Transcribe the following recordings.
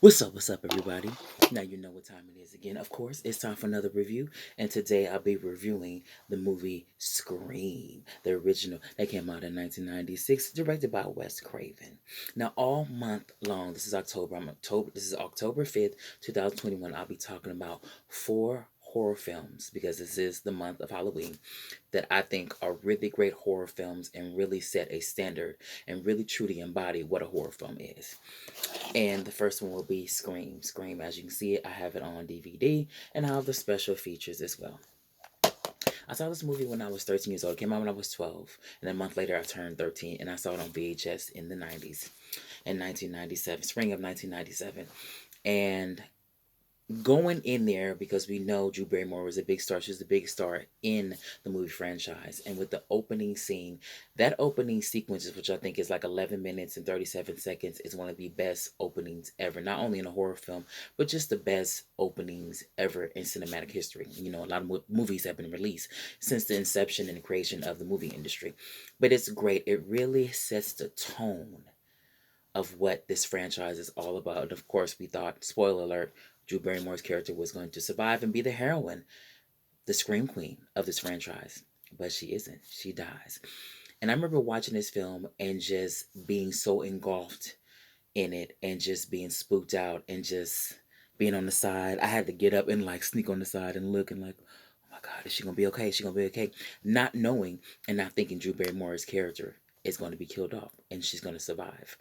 What's up, everybody? Now you know what time it is again. Of course, it's time for another review, and today I'll be reviewing the movie Scream, the original that came out in 1996, directed by Wes Craven. Now, all month long, this is October. This is October 5th, 2021. I'll be talking about four horror films because this is the month of Halloween that I think are really great horror films and really set a standard and really truly embody what a horror film is. And the first one will be Scream. Scream, as you can see, I have it on DVD and I have the special features as well. I saw this movie when I was 13 years old. It came out when I was 12. And a month later, I turned 13 and I saw it on VHS in the 90s, in 1997, spring of 1997. And going in there because we know Drew Barrymore was a big star. She was the big star in the movie franchise. And with the opening scene, that opening sequence, which I think is like 11 minutes and 37 seconds, is one of the best openings ever. Not only in a horror film, but just the best openings ever in cinematic history. You know, a lot of movies have been released since the inception and creation of the movie industry. But it's great. It really sets the tone of what this franchise is all about. And of course, we thought, spoiler alert, Drew Barrymore's character was going to survive and be the heroine, the scream queen of this franchise. But she isn't. She dies. And I remember watching this film and just being so engulfed in it and just being spooked out and just being on the side. I had to get up and like sneak on the side and look and like, oh my God, is she gonna be okay? Is she gonna be okay? Not knowing and not thinking Drew Barrymore's character is going to be killed off and she's going to survive.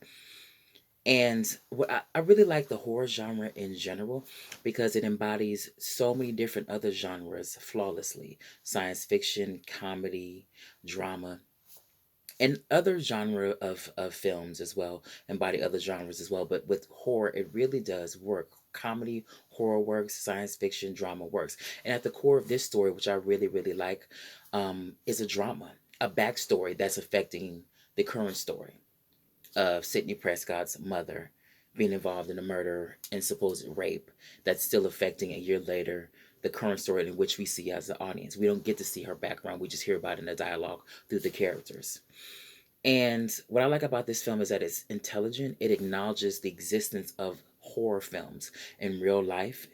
And what I really like the horror genre in general because it embodies so many different other genres flawlessly: science fiction, comedy, drama, and other genre of films as well embody other genres as well. But with horror, it really does work. Comedy, horror works, science fiction, drama works. And at the core of this story, which I really, really like, is a drama, a backstory that's affecting the current story of Sidney Prescott's mother being involved in a murder and supposed rape that's still affecting a year later the current story in which we see as the audience. We don't get to see her background, we just hear about it in the dialogue through the characters. And what I like about this film is that it's intelligent, it acknowledges the existence of horror films in real life,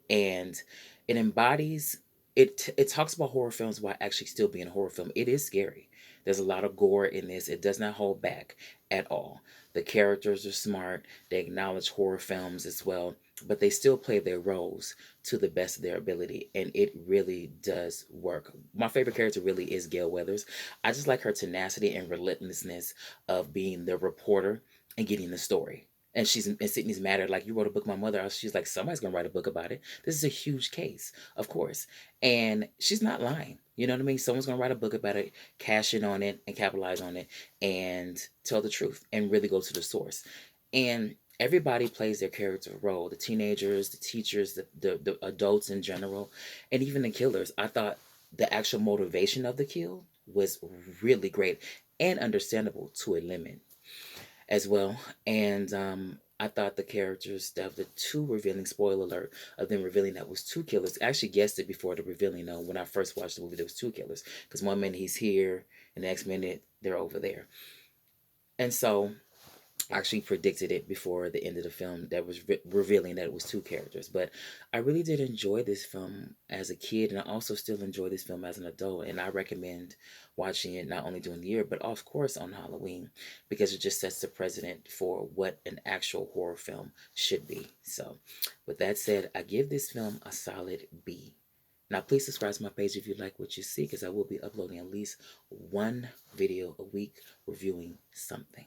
and it embodies it talks about horror films while actually still being a horror film. It is scary. There's a lot of gore in this. It does not hold back at all. The characters are smart. They acknowledge horror films as well, but they still play their roles to the best of their ability, and it really does work. My favorite character really is Gail Weathers. I just like her tenacity and relentlessness of being the reporter and getting the story. And Sydney's mad at, like, you wrote a book, my mother. She's like, somebody's gonna write a book about it. This is a huge case, of course. And she's not lying. You know what I mean? Someone's gonna write a book about it, cash in on it, and capitalize on it, and tell the truth, and really go to the source. And everybody plays their character role. The teenagers, the teachers, the adults in general, and even the killers. I thought the actual motivation of the kill was really great and understandable to a limit as well. And I thought the characters, the two revealing, spoiler alert, of them revealing that was two killers. I actually guessed it before the revealing. When I first watched the movie, there was two killers because one minute he's here, and the next minute they're over there. And so actually predicted it before the end of the film that was revealing that it was two characters. But I really did enjoy this film as a kid, and I also still enjoy this film as an adult. And I recommend watching it not only during the year, but of course on Halloween, because it just sets the precedent for what an actual horror film should be. So, with that said, I give this film a solid B. Now, please subscribe to my page if you like what you see, because I will be uploading at least one video a week reviewing something.